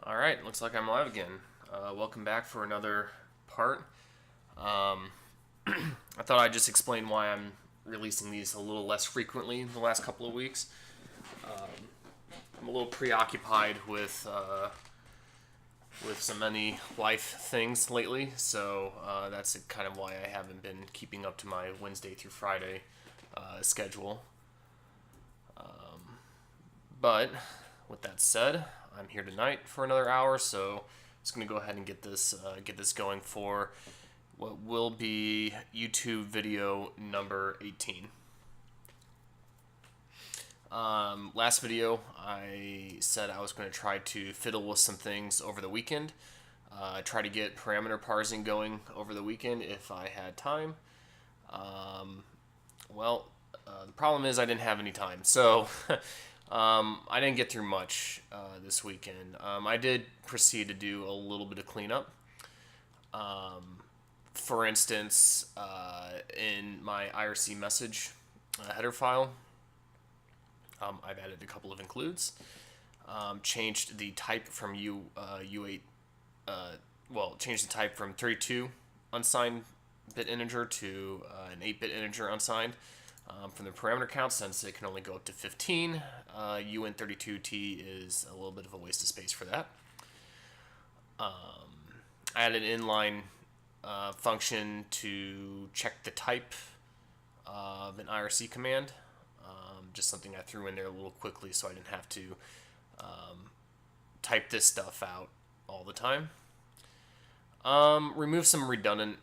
Alright, looks like I'm live again. Welcome back for another part. I thought I'd just explain why I'm releasing these a little less frequently the last couple of weeks. I'm a little preoccupied with so many life things lately, so that's kind of why I haven't been keeping up to my Wednesday through Friday schedule. But with that said, I'm here tonight for another hour, so I'm just gonna go ahead and get this going for what will be YouTube video number 18. Last video, I said I was going to try to fiddle with some things over the weekend. Try to get parameter parsing going over the weekend if I had time. The problem is I didn't have any time, so I didn't get through much this weekend. I did proceed to do a little bit of cleanup. For instance, in my IRC message header file, I've added a couple of includes, changed the type from U8, changed the type from 32 unsigned bit integer to an 8-bit integer unsigned. From the parameter count, since it can only go up to 15, UN32T is a little bit of a waste of space for that. I added an inline function to check the type of an IRC command. Just something I threw in there a little quickly so I didn't have to type this stuff out all the time. Remove some redundant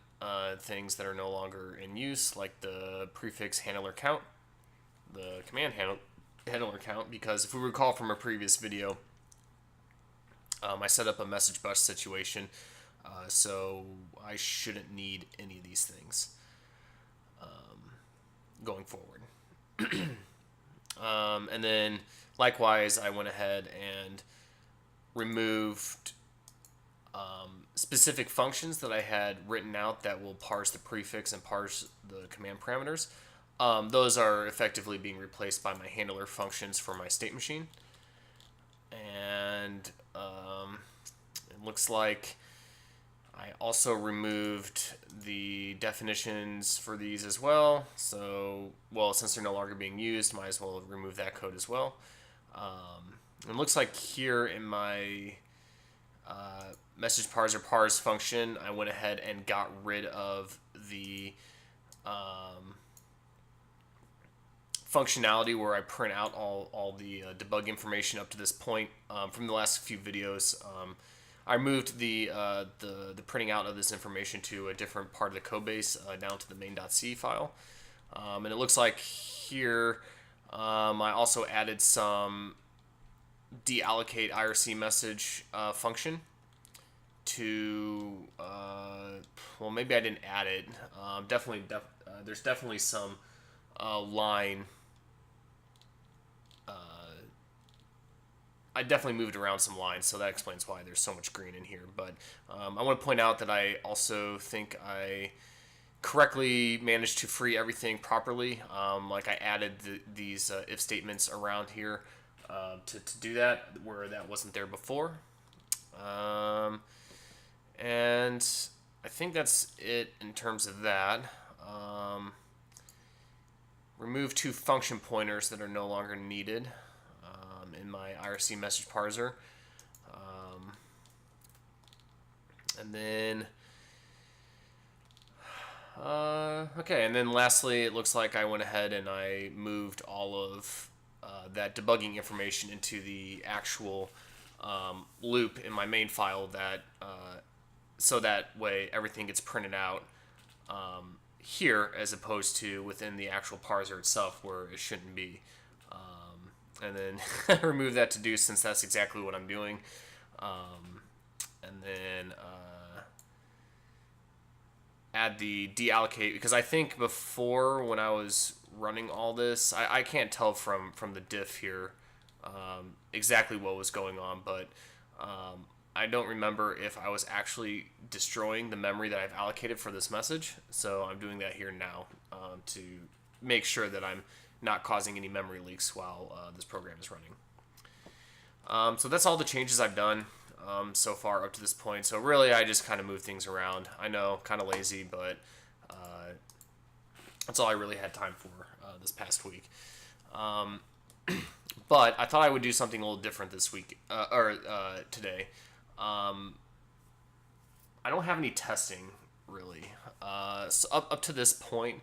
things that are no longer in use, like the prefix handler count, the command handler count, because if we recall from a previous video, I set up a message bus situation, so I shouldn't need any of these things going forward. And then likewise, I went ahead and removed specific functions that I had written out that will parse the prefix and parse the command parameters. Those are effectively being replaced by my handler functions for my state machine. And it looks like I also removed the definitions for these as well. So, since they're no longer being used, might as well remove that code as well. It looks like here in my message parser parse function, I went ahead and got rid of the functionality where I print out all the debug information up to this point from the last few videos. I moved the printing out of this information to a different part of the code base, down to the main.c file. And it looks like here I also added some deallocate IRC message function to, maybe I didn't add it. There's definitely some line. I definitely moved around some lines, so that explains why there's so much green in here. But I want to point out that I also think I correctly managed to free everything properly. Like I added these if statements around here to do that, where that wasn't there before. And I think that's it in terms of that. Remove 2 function pointers that are no longer needed in my IRC message parser. And then, and then lastly, it looks like I went ahead and I moved all of that debugging information into the actual loop in my main file, that so that way everything gets printed out here as opposed to within the actual parser itself where it shouldn't be. And then remove that to do, since that's exactly what I'm doing. And then add the deallocate, because I think before, when I was running all this, I can't tell from the diff here exactly what was going on, but I don't remember if I was actually destroying the memory that I've allocated for this message. So I'm doing that here now to make sure that I'm not causing any memory leaks while this program is running. So that's all the changes I've done. so far up to this point. So really, I just kind of moved things around. I know, kind of lazy, but that's all I really had time for this past week. But I thought I would do something a little different this week, or today. I don't have any testing, really. So up to this point,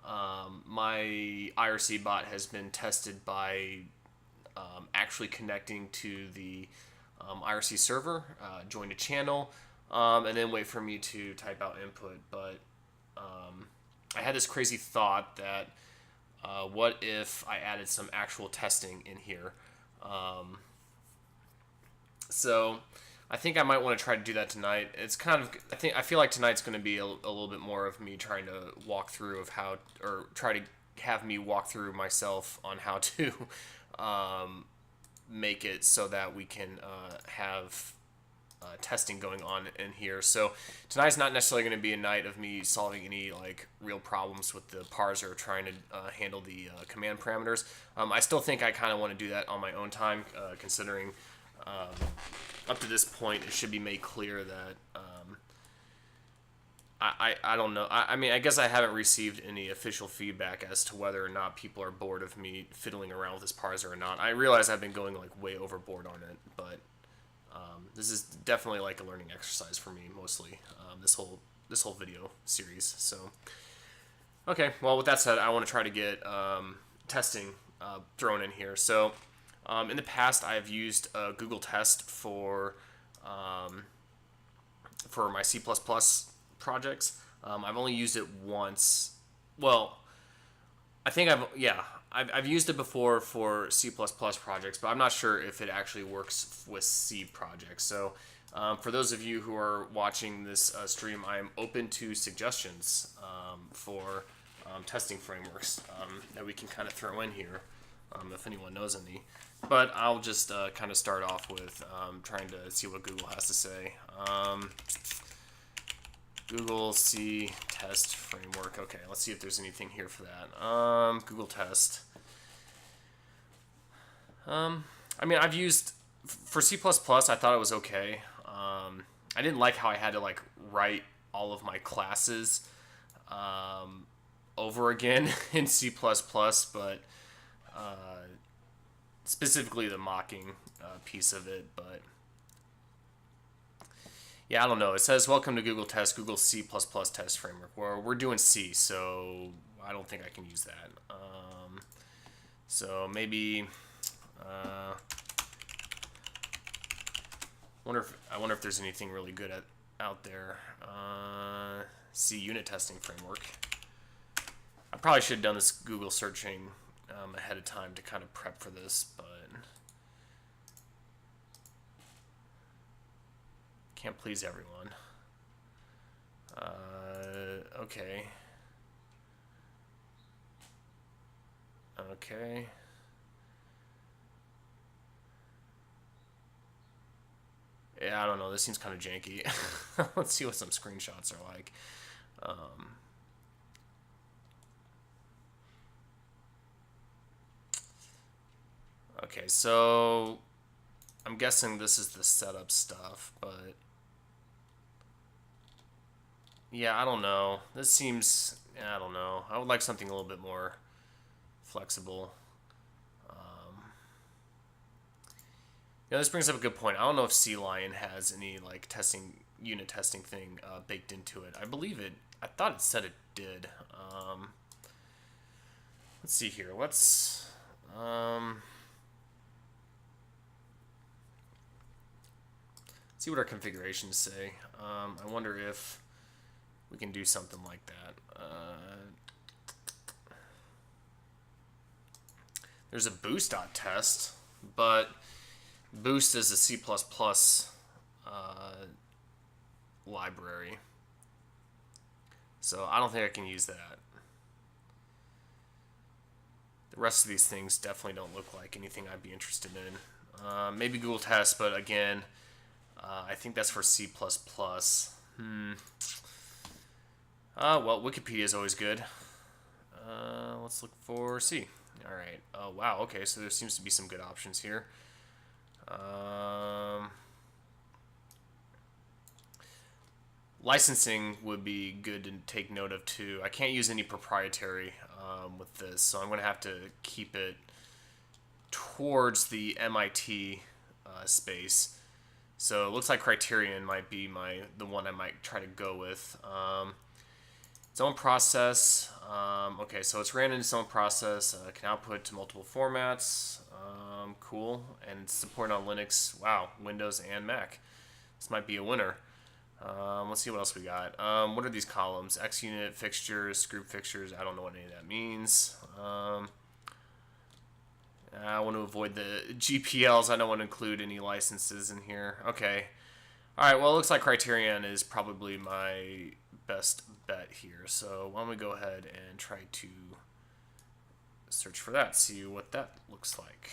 my IRC bot has been tested by actually connecting to the IRC server, join a channel, and then wait for me to type out input. But I had this crazy thought that what if I added some actual testing in here? So I think I might want to try to do that tonight. It's kind of, I feel like tonight's going to be a little bit more of me trying to walk through of how, or try to have me walk through myself on how to make it so that we can have testing going on in here. So tonight's not necessarily going to be a night of me solving any like real problems with the parser trying to handle the command parameters. I still think I kind of want to do that on my own time, considering up to this point it should be made clear that I don't know. I mean, I guess I haven't received any official feedback as to whether or not people are bored of me fiddling around with this parser or not. I realize I've been going like way overboard on it, but this is definitely like a learning exercise for me, mostly this whole video series. So, okay. Well, with that said, I want to try to get testing thrown in here. So, in the past, I've used Google Test for my C++ projects. I've only used it once. Well, I think I've used it before for C++ projects, but I'm not sure if it actually works with C projects. So for those of you who are watching this stream, I am open to suggestions for testing frameworks that we can kind of throw in here if anyone knows any. But I'll just kind of start off with trying to see what Google has to say. Google C test framework. Okay, let's see if there's anything here for that. Google test. I mean, I've used for C++. I thought it was okay. I didn't like how I had to like write all of my classes over again in C++, but specifically the mocking piece of it. But yeah, I don't know. It says, welcome to Google Test, Google C++ test framework. Well, we're doing C, so I don't think I can use that. So maybe, I wonder if there's anything really good out there. C unit testing framework. I probably should have done this Google searching ahead of time to kind of prep for this, but can't please everyone. Okay. Okay. Yeah, I don't know. This seems kind of janky. Let's see what some screenshots are like. Okay, so I'm guessing this is the setup stuff, but yeah, I don't know. This seems, I don't know. I would like something a little bit more flexible. Yeah, this brings up a good point. I don't know if CLion has any like unit testing thing baked into it. I believe it. I thought it said it did. Let's see here. Let's see what our configurations say. I wonder if we can do something like that. There's a boost.test, but boost is a C++ library. So I don't think I can use that. The rest of these things definitely don't look like anything I'd be interested in. Maybe Google Test, but again, I think that's for C++. Well, Wikipedia is always good. Let's look for C. All right. Oh, wow. Okay, so there seems to be some good options here. licensing would be good to take note of too. I can't use any proprietary with this, so I'm going to have to keep it towards the MIT space. So it looks like Criterion might be the one I might try to go with. Its own process. Okay, so it's ran in its own process. Can output to multiple formats. Cool. And it's supported on Linux. Wow, Windows and Mac. This might be a winner. Let's see what else we got. What are these columns? XUnit, fixtures, group fixtures. I don't know what any of that means. I want to avoid the GPLs. I don't want to include any licenses in here. Okay. All right, well, it looks like Criterion is probably my best bet here. So why don't we go ahead and try to search for that, see what that looks like.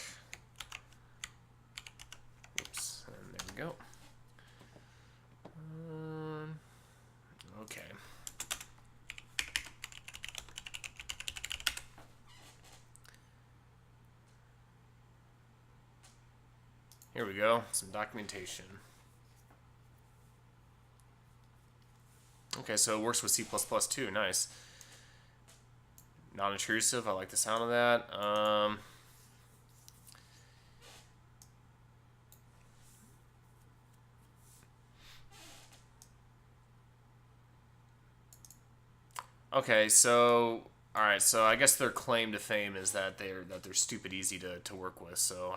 Oops, and there we go. Okay. Here we go, some documentation. Okay, so it works with C++ too, nice. Non-intrusive, I like the sound of that. Okay, so all right, so I guess their claim to fame is that they're stupid easy to work with. So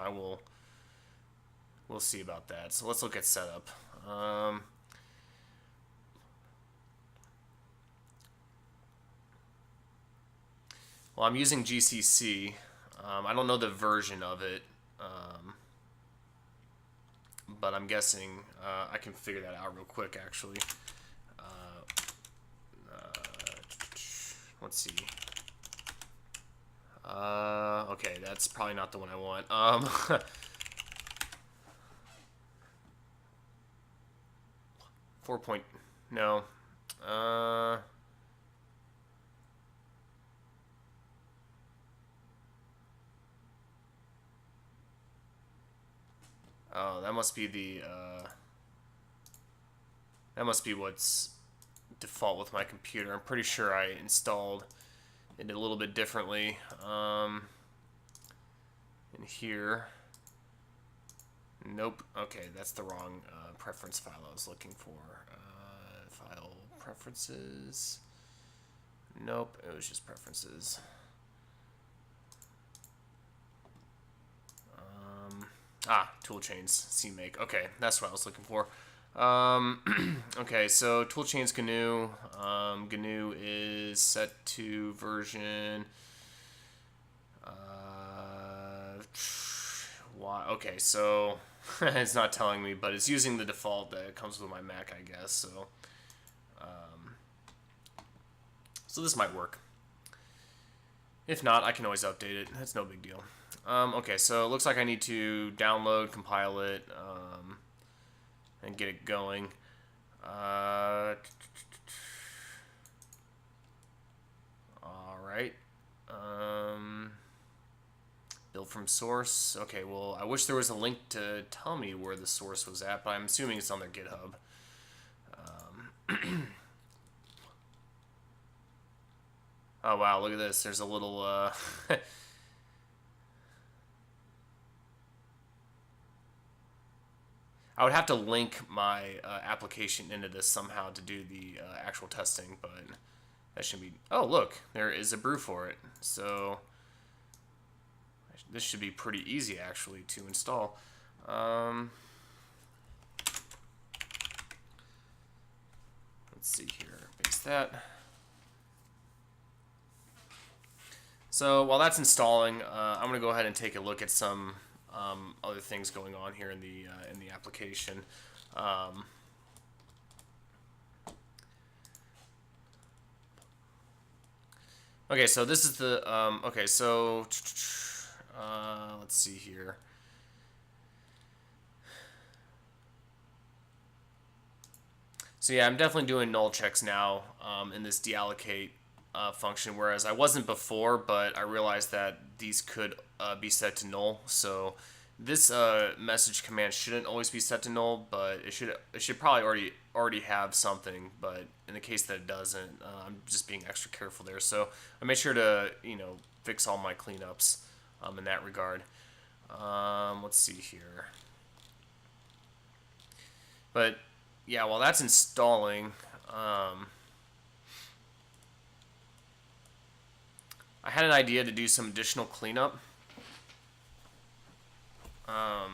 we'll see about that. So let's look at setup. Well, I'm using GCC. I don't know the version of it, but I'm guessing I can figure that out real quick, actually. Let's see. Okay, that's probably not the one I want. 4 point, no. Oh, that must be what's default with my computer. I'm pretty sure I installed it a little bit differently in here. Nope. Okay, that's the wrong preference file I was looking for. File preferences. Nope, it was just preferences. Toolchains, CMake. Okay, that's what I was looking for. Okay, so toolchains GNU. GNU is set to version. Why? Okay, so it's not telling me, but it's using the default that comes with my Mac, I guess. So this might work. If not, I can always update it. That's no big deal. Okay, so it looks like I need to download, compile it, and get it going. All right. Build from source. Okay, well, I wish there was a link to tell me where the source was at, but I'm assuming it's on their GitHub. Oh, wow, look at this. There's a little... I would have to link my application into this somehow to do the actual testing, but that should be... Oh, look, there is a brew for it. So this should be pretty easy, actually, to install. Let's see here. Base that. So while that's installing, I'm going to go ahead and take a look at some other things going on here in the application. Okay, so this is the okay. So let's see here. So yeah, I'm definitely doing null checks now in this deallocate function, whereas I wasn't before, but I realized that these could be set to null. So This message command shouldn't always be set to null, but it should probably already have something. But in the case that it doesn't, I'm just being extra careful there. So I made sure to fix all my cleanups in that regard. Let's see here. But yeah, while that's installing, I had an idea to do some additional cleanup. I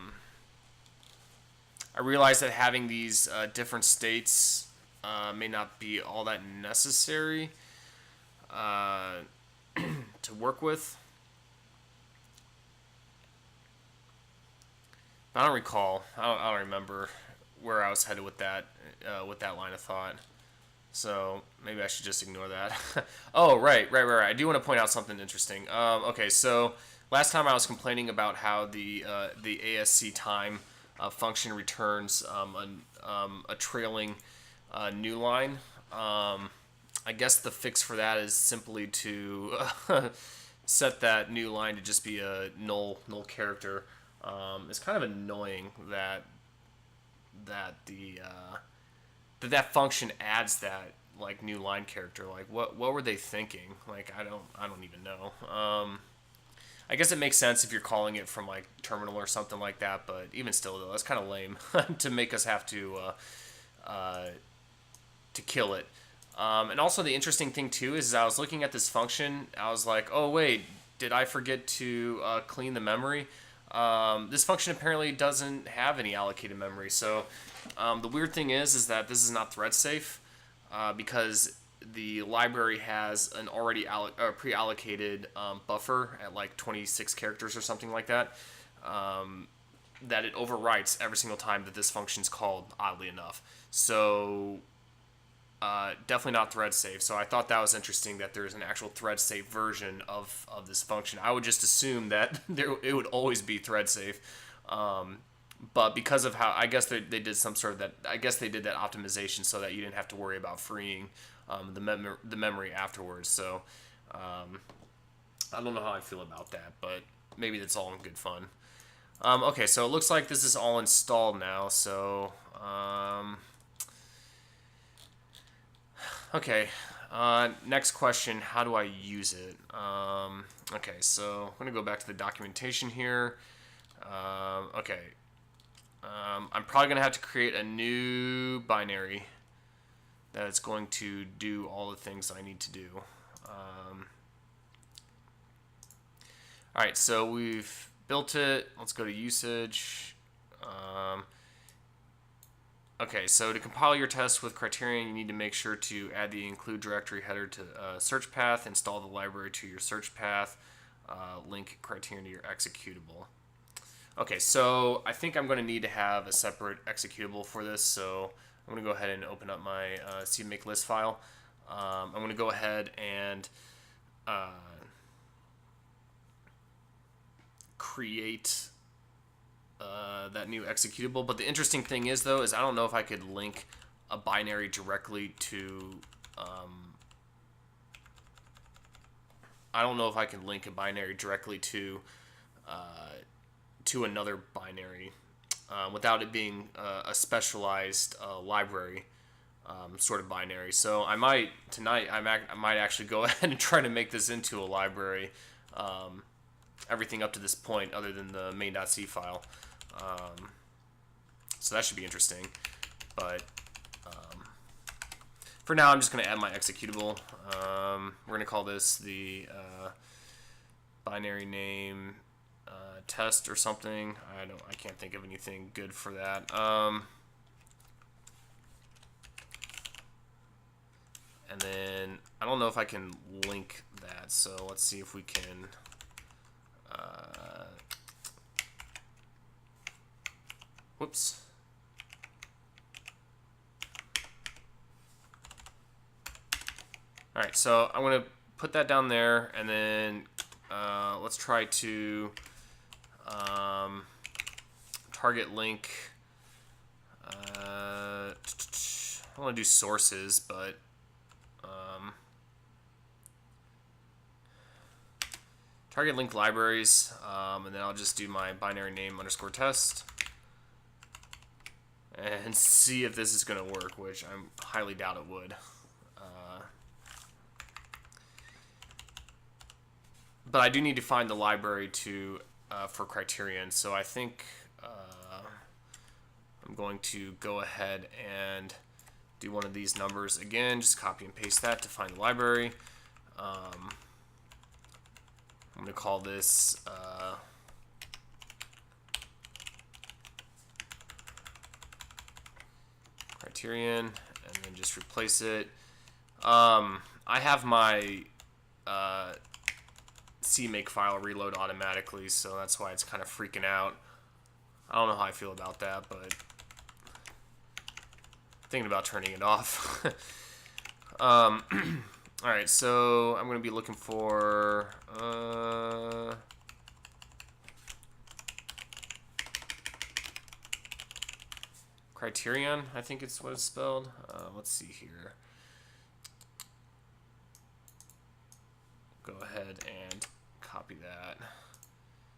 realized that having these different states may not be all that necessary to work with. I don't recall. I don't remember where I was headed with that line of thought. So maybe I should just ignore that. Oh, right. I do want to point out something interesting. Okay, so last time I was complaining about how the ASC time function returns a trailing new line. I guess the fix for that is simply to set that new line to just be a null character. It's kind of annoying that that function adds that like new line character. Like what were they thinking? Like I don't even know. I guess it makes sense if you're calling it from like terminal or something like that, but even still though, that's kind of lame to make us have to kill it. And also the interesting thing too is I was looking at this function, I was like, oh wait, did I forget to clean the memory? This function apparently doesn't have any allocated memory. So the weird thing is that this is not thread safe because the library has an already pre-allocated buffer at like 26 characters or something like that, that it overwrites every single time that this function is called, oddly enough. So definitely not thread safe. So I thought that was interesting that there's an actual thread safe version of this function. I would just assume that it would always be thread safe. But because of how, I guess they did some sort of that, I guess they did that optimization so that you didn't have to worry about freeing the memory afterwards. So I don't know how I feel about that, but maybe that's all in good fun. Okay, so it looks like this is all installed now. So okay, next question, how do I use it? Okay, so I'm going to go back to the documentation here. Okay, I'm probably going to have to create a new binary that is going to do all the things I need to do. Alright, so we've built it. Let's go to usage. Okay, so to compile your test with Criterion, you need to make sure to add the include directory header to search path, install the library to your search path, link Criterion to your executable. Okay, so I think I'm going to need to have a separate executable for this, so I'm going to go ahead and open up my CMake list file. I'm going to go ahead and create that new executable. But the interesting thing is, though, is I don't know if I could link a binary directly to to another binary without it being a specialized library sort of binary. So I might tonight I might actually go ahead and try to make this into a library. Everything up to this point, other than the main.c file. So that should be interesting. But for now, I'm just going to add my executable. We're going to call this the binary name test or something. I can't think of anything good for that. And then I don't know if I can link that. So let's see if we can. Whoops. All right, so I'm going to put that down there, and then let's try to target link. I want to do sources, but target link libraries, and then I'll just do my binary name underscore test and see if this is going to work, which I highly doubt it would. But I do need to find the library to for criterion, so I think I'm going to go ahead and do one of these numbers again, just copy and paste that to find the library. I'm going to call this criterion, and then just replace it. I have my CMake file reload automatically, so that's why it's kind of freaking out. I don't know how I feel about that, but thinking about turning it off. Alright, so I'm going to be looking for criterion, I think it's what it's spelled. Let's see here. Go ahead and copy that.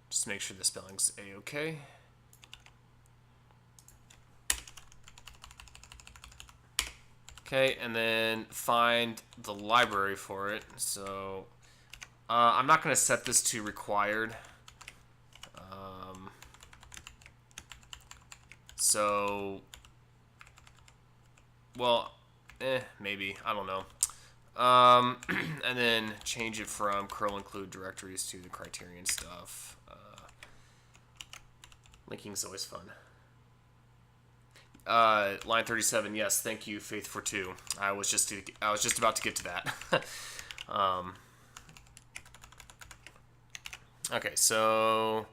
Just make sure the spelling's A-OK. Okay, and then find the library for it. So I'm not going to set this to required. Well, maybe, I don't know. And then change it from curl include directories to the criterion stuff. Linking is always fun. Line 37, yes, thank you, Faith for 2. I was just about to get to that. Okay, so,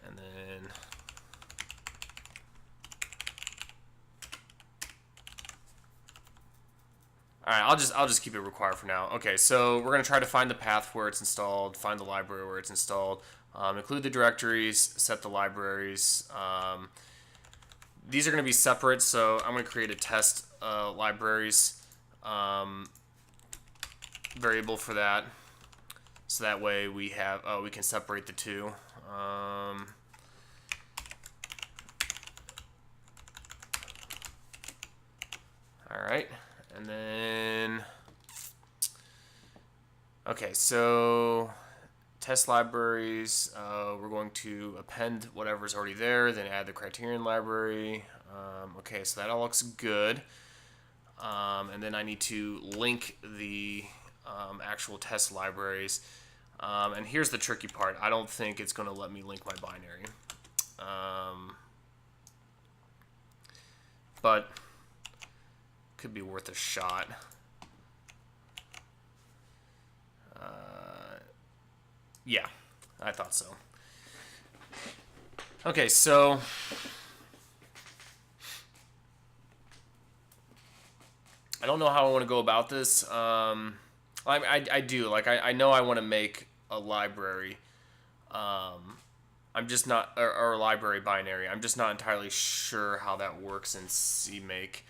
and then all right, I'll just keep it required for now. Okay, so we're gonna try to find the path where it's installed, find the library where it's installed, include the directories, set the libraries. These are going to be separate, so I'm going to create a test libraries variable for that, so that way we have we can separate the two. All right, and then okay, so test libraries, we're going to append whatever's already there, then add the criterion library. Okay, so that all looks good. And then I need to link the actual test libraries. And here's the tricky part. I don't think it's going to let me link my binary. But could be worth a shot. Yeah, I thought so. Okay, so I don't know how I want to go about this. I do. Like, I know I want to make a library. I'm just not, or a library binary. I'm just not entirely sure how that works in CMake.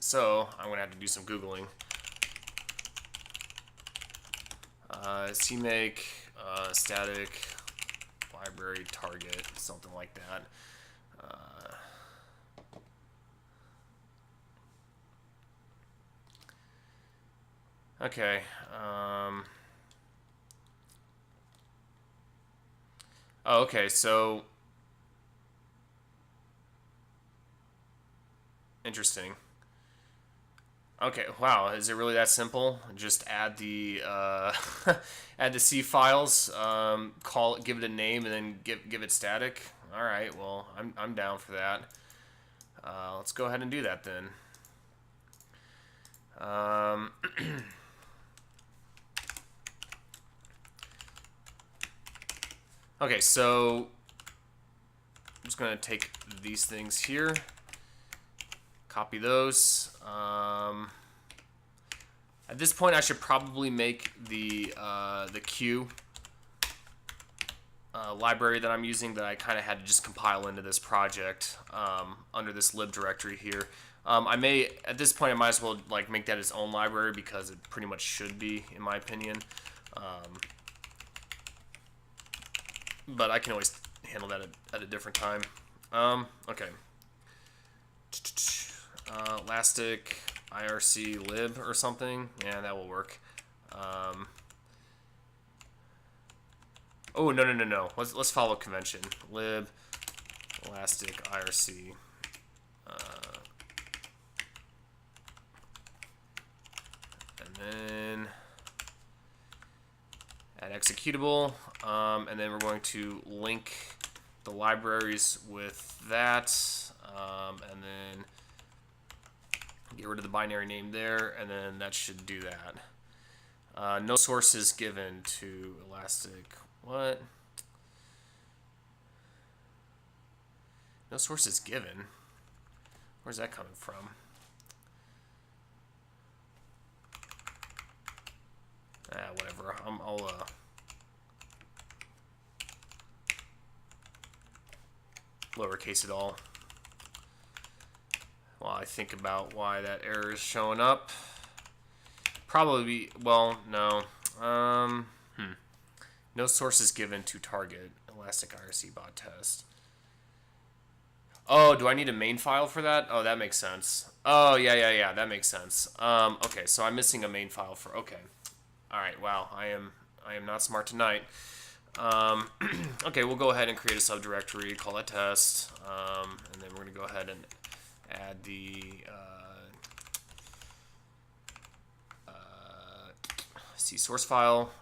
So I'm going to have to do some Googling. CMake static library target, something like that. Okay. Oh, okay, so interesting. Okay, wow, is it really that simple? Just add the add the C files, call it, give it a name, and then give it static. All right, well, I'm down for that. Let's go ahead and do that then. Okay, so I'm just gonna take these things here, copy those. At this point, I should probably make the Q library that I'm using that I kind of had to just compile into this project under this lib directory here. I may, at this point, I might as well like make that its own library because it pretty much should be, in my opinion. But I can always handle that at a different time. Okay. Elastic IRC lib or something. Yeah, that will work. Oh, no. Let's follow convention. Lib elastic IRC. And then add executable. And then we're going to link the libraries with that. And then get rid of the binary name there. And then that should do that. No sources given to elastic. What? No sources given? Where's that coming from? Whatever. I'll lowercase it all while I think about why that error is showing up. Probably, well, no. No sources given to target elastic IRC bot test. Oh, do I need a main file for that? Oh, that makes sense. Oh, yeah, that makes sense. Okay, so I'm missing a main file for, okay. All right, wow, I am not smart tonight. Okay, we'll go ahead and create a subdirectory, call that test, and then we're gonna go ahead and add the C source file.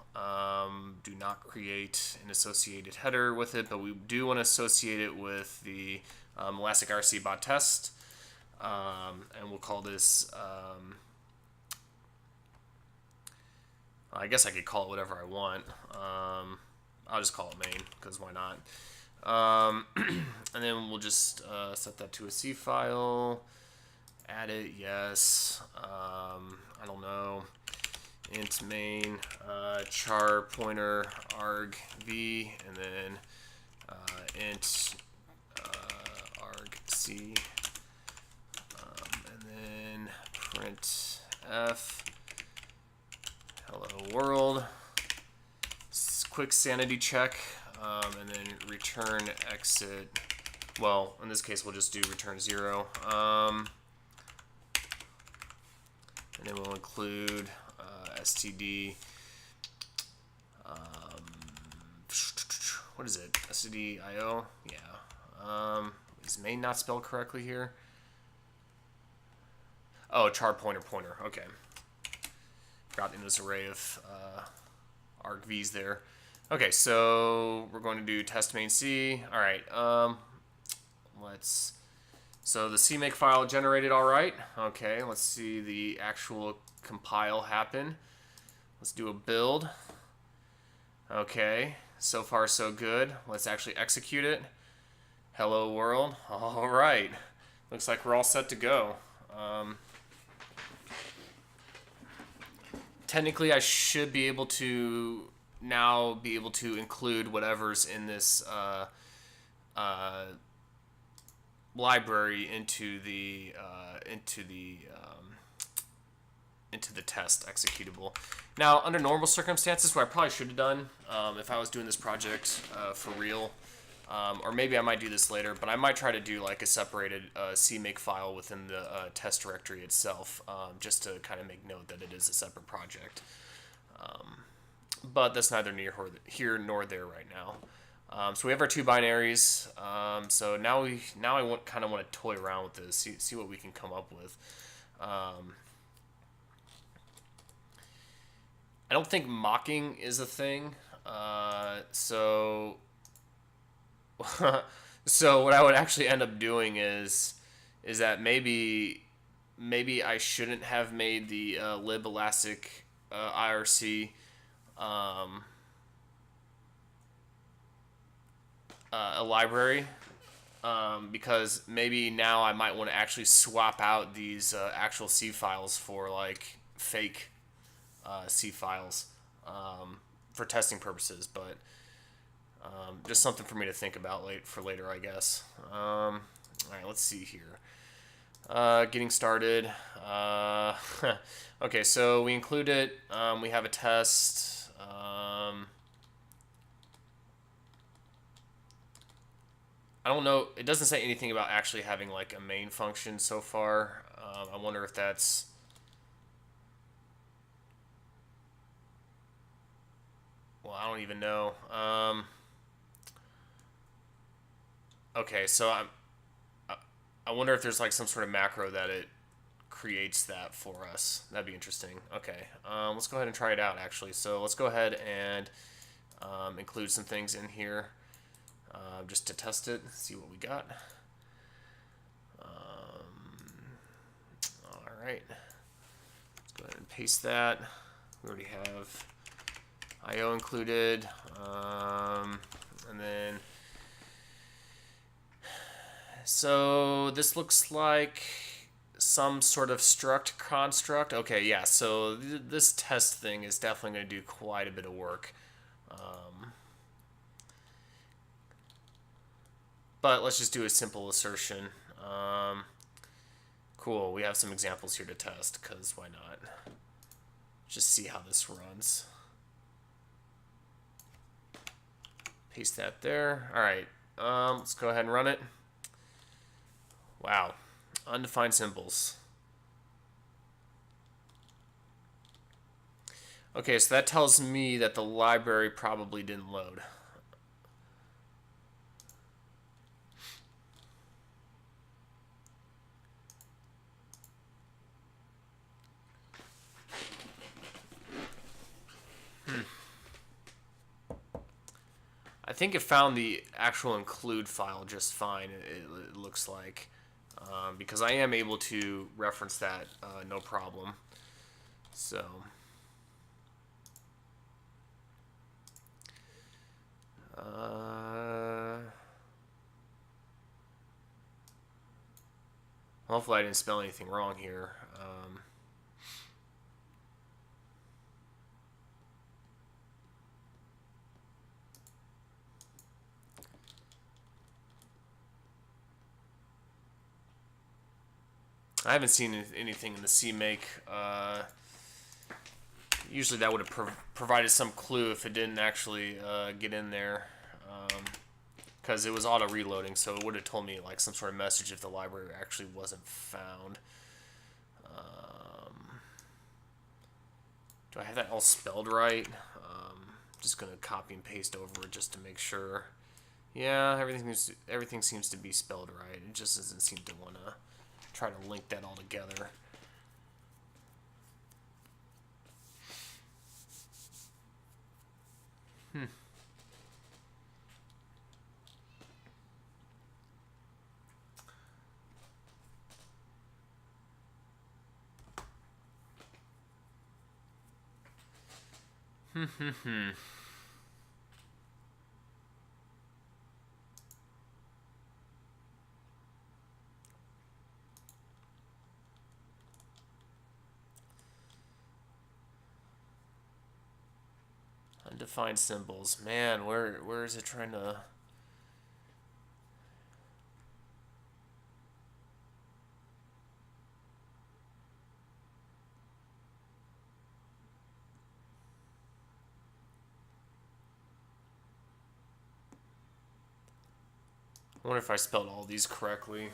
Do not create an associated header with it, but we do want to associate it with the Elastic IRC Bot test, and we'll call this. I guess I could call it whatever I want. I'll just call it main because why not? And then we'll just set that to a C file. Add it, yes. I don't know. Int main char pointer arg v, and then int arg c, and then print f hello world. Quick sanity check, and then return exit. Well, in this case, we'll just do return 0. And then we'll include std. What is it? std io? Yeah. Is main not spelled correctly here? Oh, char pointer. Okay. Got in this array of argv's there. Okay, so we're going to do test main C. All right. So the CMake file generated all right. Okay, let's see the actual compile happen. Let's do a build. Okay, so far so good. Let's actually execute it. Hello world. All right. Looks like we're all set to go. Technically, I should be able to now include whatever's in this library into the test executable. Now, under normal circumstances, what I probably should have done if I was doing this project for real, or maybe I might do this later, but I might try to do like a separated CMake file within the test directory itself, just to kind of make note that it is a separate project. But that's neither here nor there right now. So we have our two binaries. So now I kind of want to toy around with this, see what we can come up with. I don't think mocking is a thing. So what I would actually end up doing is that maybe I shouldn't have made the lib elastic IRC a library, because maybe now I might want to actually swap out these actual C files for like fake C files for testing purposes, but just something for me to think about for later, I guess. All right, let's see here. Getting started. Okay, so we include it. We have a test. I don't know. It doesn't say anything about actually having like a main function so far. I wonder if that's... Well, I don't even know. Okay, so I wonder if there's like some sort of macro that it creates that for us. That'd be interesting. Okay, let's go ahead and try it out actually. So let's go ahead and include some things in here just to test it, see what we got. All right, let's go ahead and paste that. We already have IO included, and then so this looks like some sort of struct construct. Okay, yeah, so this test thing is definitely going to do quite a bit of work. But let's just do a simple assertion. Cool, we have some examples here to test, because why not? Just see how this runs. Paste that there. All right, let's go ahead and run it. Wow, undefined symbols. Okay, so that tells me that the library probably didn't load. I think it found the actual include file just fine, it looks like, because I am able to reference that no problem. So hopefully I didn't spell anything wrong here. I haven't seen anything in the CMake. Usually that would have provided some clue if it didn't actually get in there, because it was auto reloading, so it would have told me like some sort of message if the library actually wasn't found. Do I have that all spelled right? Just gonna copy and paste over it just to make sure. Yeah, everything seems to be spelled right. It just doesn't seem to want to try to link that all together. Undefined symbols. Man, where is it trying to... I wonder if I spelled all these correctly.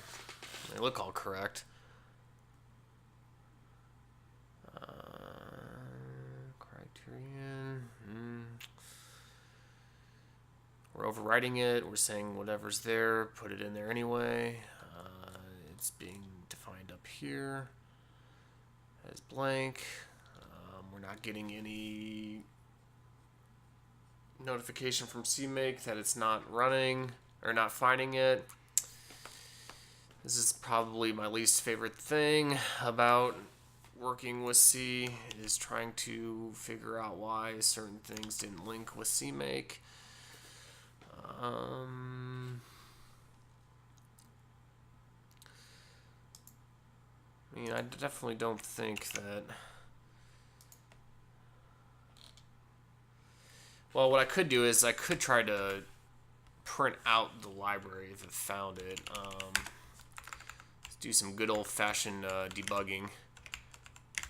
They look all correct. Criterion. We're overwriting it. We're saying whatever's there, put it in there anyway. It's being defined up here as blank. We're not getting any notification from CMake that it's not running or not finding it. This is probably my least favorite thing about working with C, is trying to figure out why certain things didn't link with CMake. I mean, I definitely don't think that... Well, what I could do is I could try to print out the library if it found it. Let's do some good old-fashioned debugging.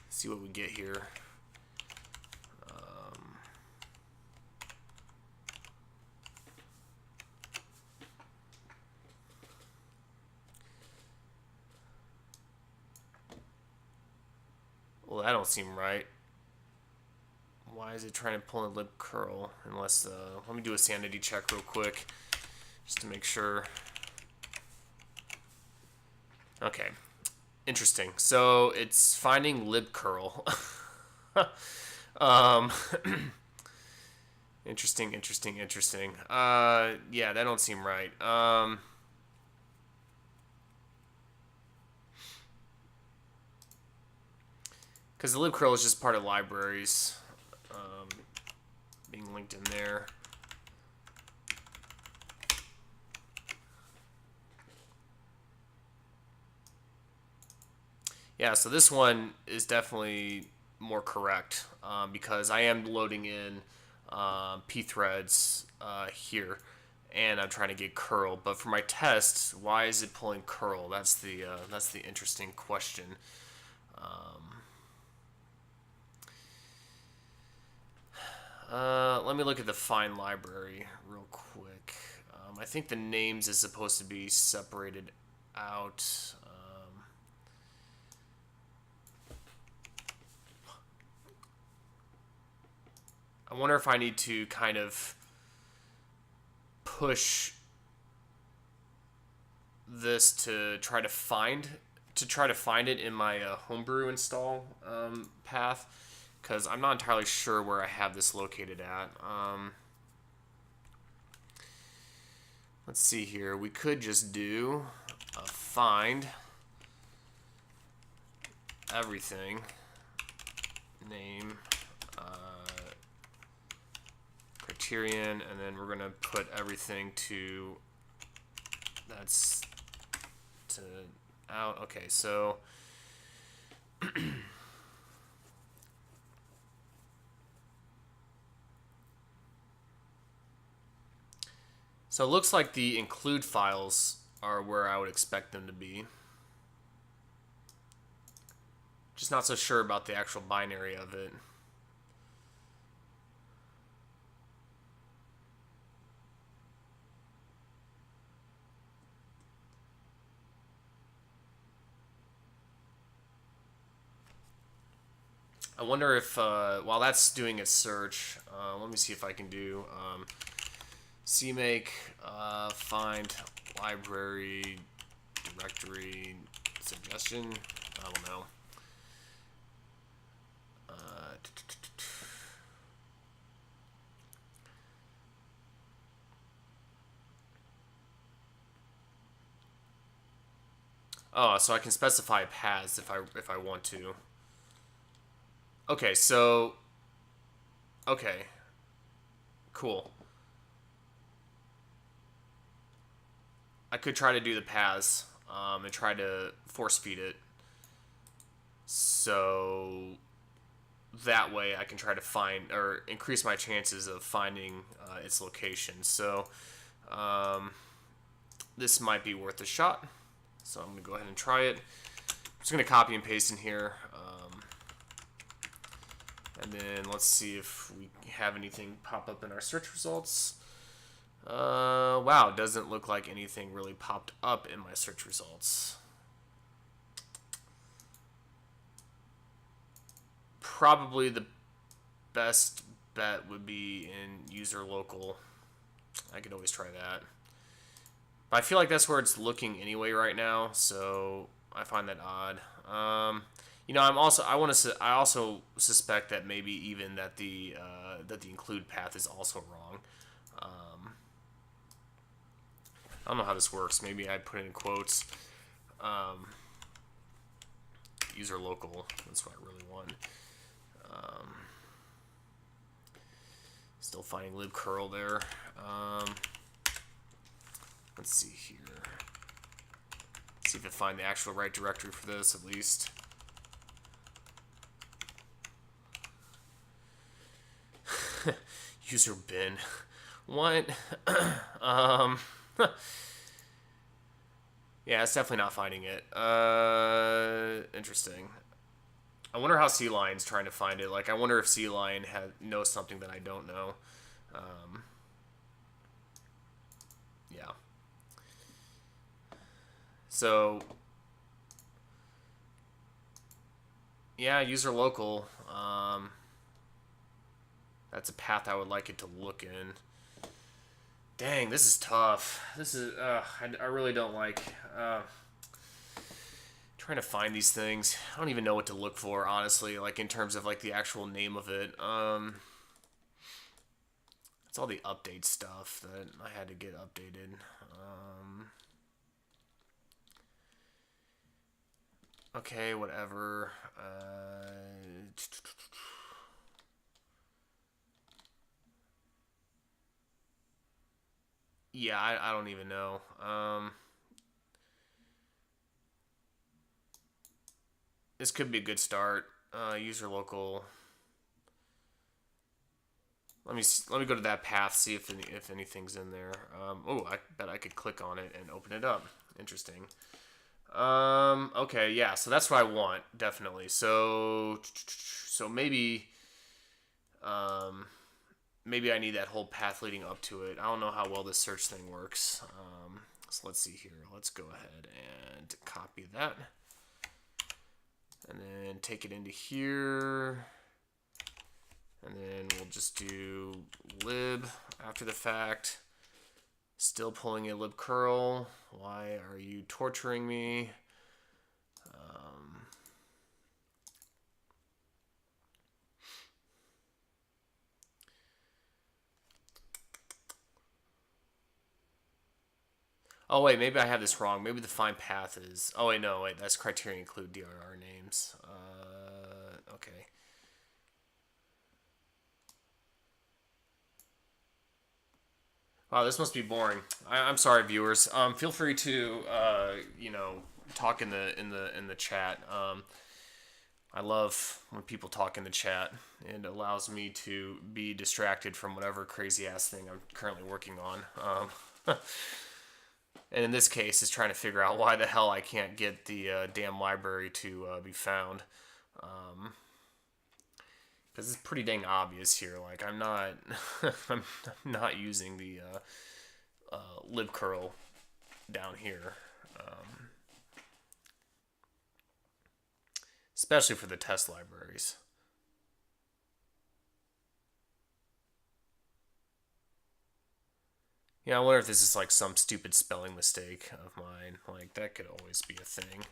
See what we get here. Well, that don't seem right. Why is it trying to pull a lib curl? Unless, let me do a sanity check real quick, just to make sure. Okay, interesting. So it's finding lib curl. um, interesting. Yeah, that don't seem right. Because the lib curl is just part of libraries being linked in there. Yeah, so this one is definitely more correct because I am loading in pthreads here, and I'm trying to get curl. But for my test, why is it pulling curl? That's the interesting question. Let me look at the find library real quick. I think the names is supposed to be separated out. I wonder if I need to kind of push this to try to find it in my homebrew install path, because I'm not entirely sure where I have this located at. Let's see here. We could just do a find everything name criterion, and then we're going to put everything to that's to out. Okay, so so it looks like the include files are where I would expect them to be. Just not so sure about the actual binary of it. I wonder if, while that's doing its search, let me see if I can do cmake find library directory suggestion. I don't know. Oh, so I can specify paths if I want to. Okay, so okay, cool. I could try to do the paths and try to force feed it, so that way I can try to find or increase my chances of finding its location. So this might be worth a shot. So I'm gonna go ahead and try it. I'm just gonna copy and paste in here. And then let's see if we have anything pop up in our search results. Wow, doesn't look like anything really popped up in my search results. Probably the best bet would be in user local. I could always try that. But I feel like that's where it's looking anyway right now, so I find that odd. You know, I also suspect that maybe even that the include path is also wrong. I don't know how this works. Maybe I put it in quotes. User local. That's what I really want. Still finding libcurl there. Let's see here. See if I find the actual right directory for this at least. User bin. What? Yeah, it's definitely not finding it. Interesting. I wonder how C-Line's trying to find it. Like, I wonder if C-Line knows something that I don't know. Yeah. So Yeah, user local. That's a path I would like it to look in. Dang, this is tough. This is, I really don't like trying to find these things. I don't even know what to look for, honestly, like in terms of like the actual name of it. It's all the update stuff that I had to get updated. Okay, whatever. Yeah, I don't even know. This could be a good start. User local. Let me go to that path, see if anything's in there. Oh, I bet I could click on it and open it up. Interesting. Okay, yeah. So that's what I want, definitely. So maybe I need that whole path leading up to it. I don't know how well this search thing works. So let's see here. Let's go ahead and copy that. And then take it into here. And then we'll just do lib after the fact. Still pulling a libcurl. Why are you torturing me? Oh wait, maybe I have this wrong. Maybe the find path is. Oh wait, no, wait. That's criteria include DRR names. Okay. Wow, this must be boring. I'm sorry, viewers. Feel free to talk in the chat. I love when people talk in the chat. It allows me to be distracted from whatever crazy ass thing I'm currently working on. And in this case, is trying to figure out why the hell I can't get the damn library to be found. Because it's pretty dang obvious here. Like I'm not, I'm not using the libcurl down here, especially for the test libraries. Yeah, I wonder if this is like some stupid spelling mistake of mine. Like that could always be a thing.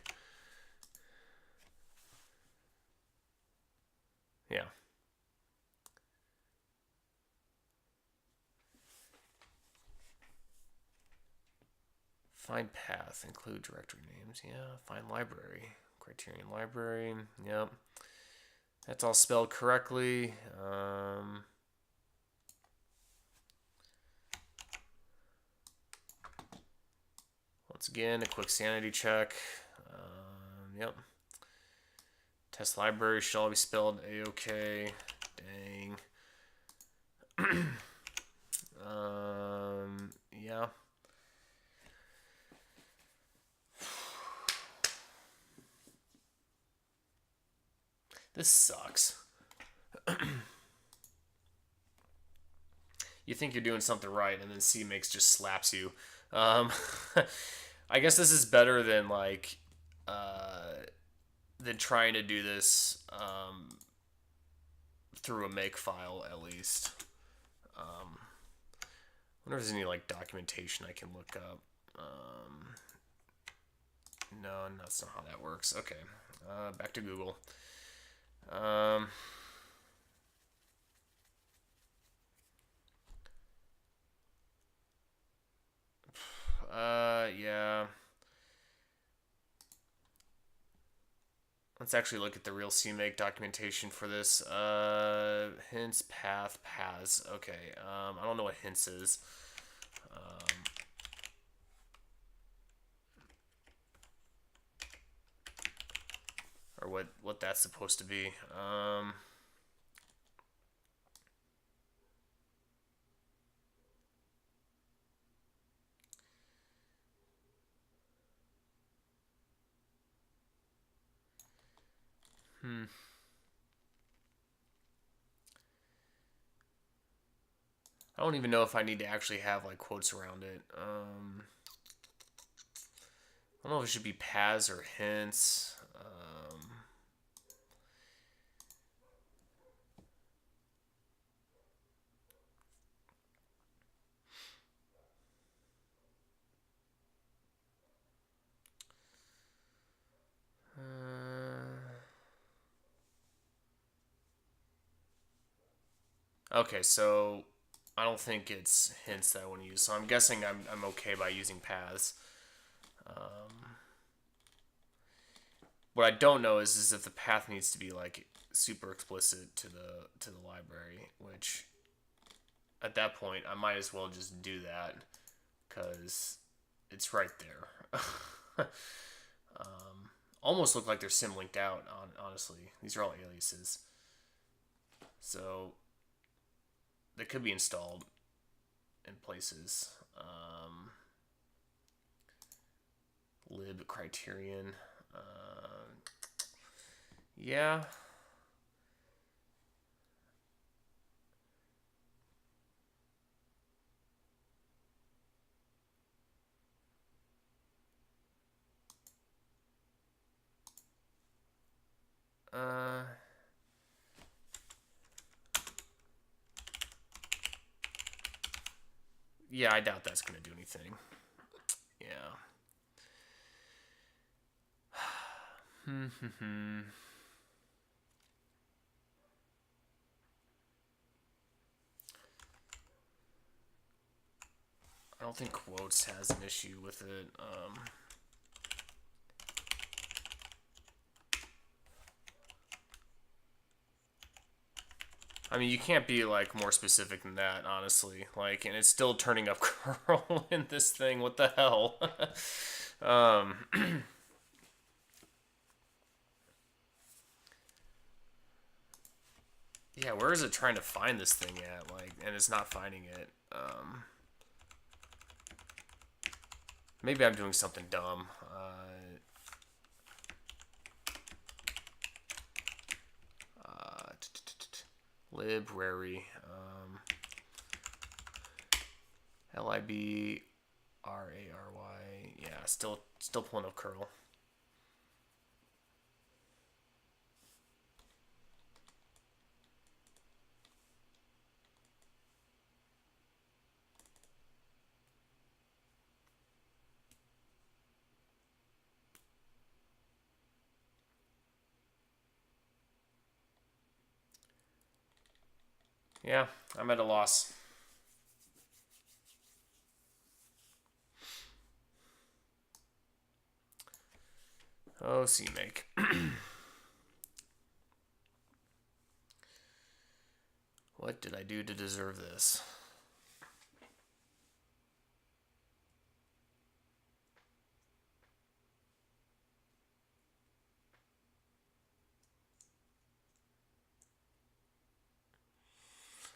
Yeah. Find path, include directory names. Yeah, find library, criterion library. Yep, that's all spelled correctly. Once again, a quick sanity check. Yep. Test library should all be spelled A-OK. Dang. Yeah. This sucks. You think you're doing something right, and then CMake just slaps you. I guess this is better than like than trying to do this through a make file at least. I wonder if there's any like documentation I can look up. No, that's not how that works. Okay, back to Google. Yeah. Let's actually look at the real CMake documentation for this. Hints, path, paths. Okay. I don't know what hints is. Or what that's supposed to be. I don't even know if I need to actually have like quotes around it. I don't know if it should be paths or hints. Okay, so I don't think it's hints that I want to use, so I'm guessing I'm okay by using paths. What I don't know is if the path needs to be like super explicit to the library, which at that point I might as well just do that because it's right there. Almost look like they're sim linked out. Honestly, these are all aliases, so they could be installed in places. Lib criterion. Yeah. Yeah, I doubt that's going to do anything. Yeah. I don't think quotes has an issue with it. I mean, you can't be like more specific than that, honestly. Like, and it's still turning up curl in this thing. What the hell? Yeah, where is it trying to find this thing at? Like, and it's not finding it. Maybe I'm doing something dumb. Library. LIBRARY. Yeah, still pulling up curl. Yeah, I'm at a loss. Oh, CMake. What did I do to deserve this?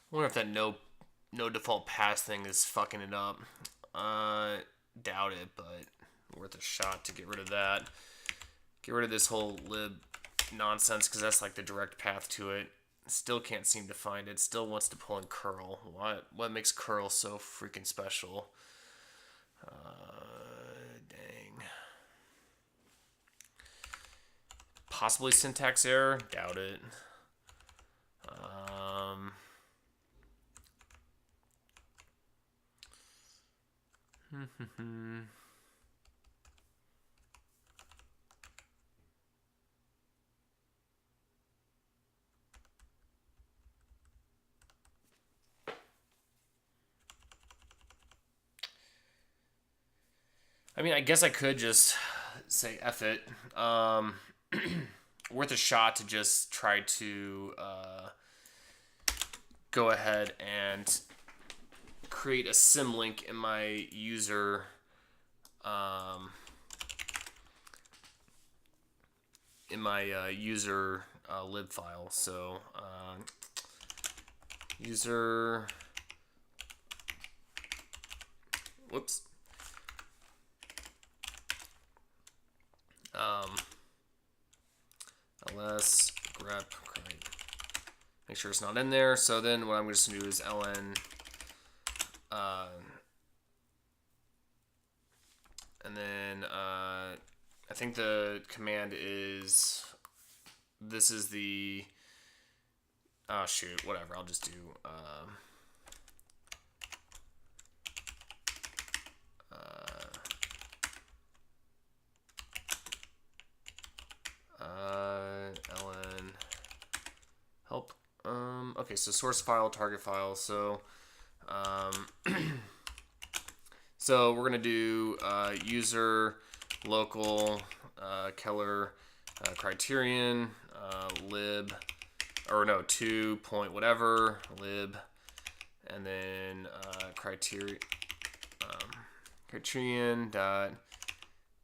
I wonder if that no default pass thing is fucking it up. Doubt it, but worth a shot to get rid of that. Get rid of this whole lib nonsense because that's like the direct path to it. Still can't seem to find it. Still wants to pull in curl. What makes curl so freaking special? Dang. Possibly syntax error. Doubt it. I mean, I guess I could just say F it. Worth a shot to just try to go ahead and create a symlink in my user user lib file. So user, whoops. ls grep create. Make sure it's not in there. So then what I'm just going to do is ln and then I think the command is, this is the, oh shoot, whatever, I'll just do ln help. okay, so source file, target file. So so we're gonna do user local Keller criterion lib, or no, 2 point whatever lib, and then criterion dot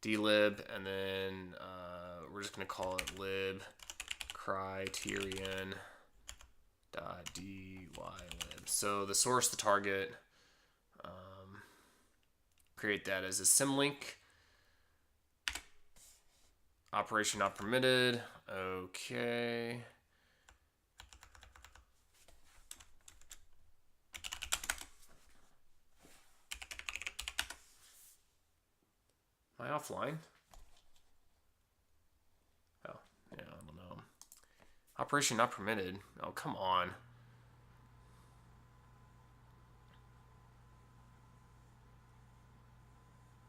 dlib, and then we're just gonna call it lib criterion dot dylib. So the source, the target, create that as a symlink. Operation not permitted. Okay. Am I offline? Oh, yeah, I don't know. Operation not permitted. Oh, come on.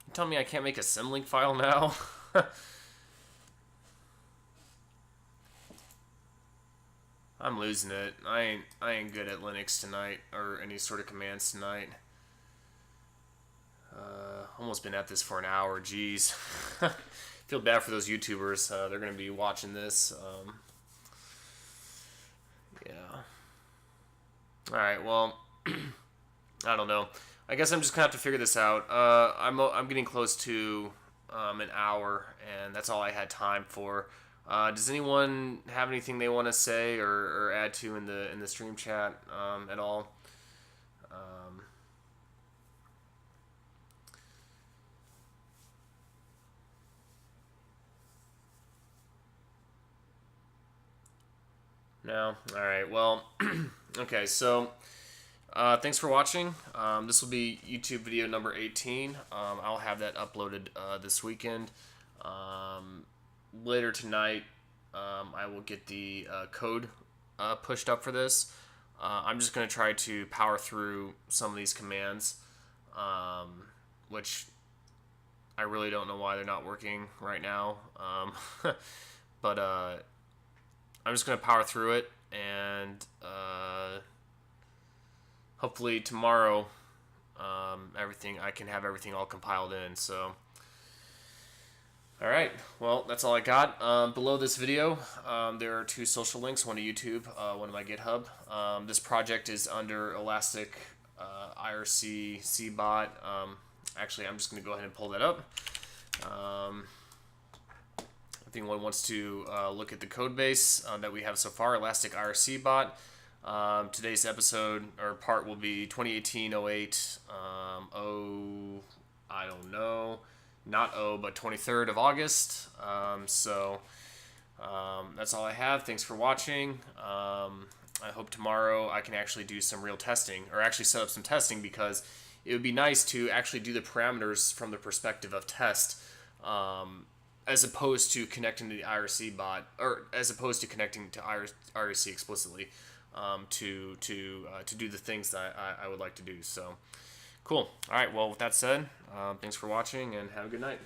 You telling me I can't make a symlink file now? I'm losing it. I ain't good at Linux tonight, or any sort of commands tonight. Almost been at this for an hour. Jeez. Feel bad for those YouTubers. They're gonna be watching this. Yeah. All right. Well, I don't know. I guess I'm just gonna have to figure this out. I'm getting close to an hour, and that's all I had time for. Does anyone have anything they want to say or add to in the stream chat at all? No? All right. Well, okay. So thanks for watching. This will be YouTube video number 18. I'll have that uploaded this weekend. Later tonight, I will get the code pushed up for this. I'm just going to try to power through some of these commands, which I really don't know why they're not working right now. But I'm just going to power through it, and hopefully tomorrow I can have everything all compiled in. So alright, well, that's all I got. Below this video, there are 2 social links, one to YouTube, one to my GitHub. This project is under Elastic IRC Bot. Actually, I'm just going to go ahead and pull that up. If anyone wants to look at the code base that we have so far, Elastic IRC Bot. Today's episode, or part, will be 2018-08, I don't know. Not but 23rd of August. So that's all I have. Thanks for watching. I hope tomorrow I can actually do some real testing, or actually set up some testing, because it would be nice to actually do the parameters from the perspective of test, as opposed to connecting to the IRC bot, or as opposed to connecting to IRC explicitly, to do the things that I would like to do. So cool. All right. Well, with that said, thanks for watching, and have a good night.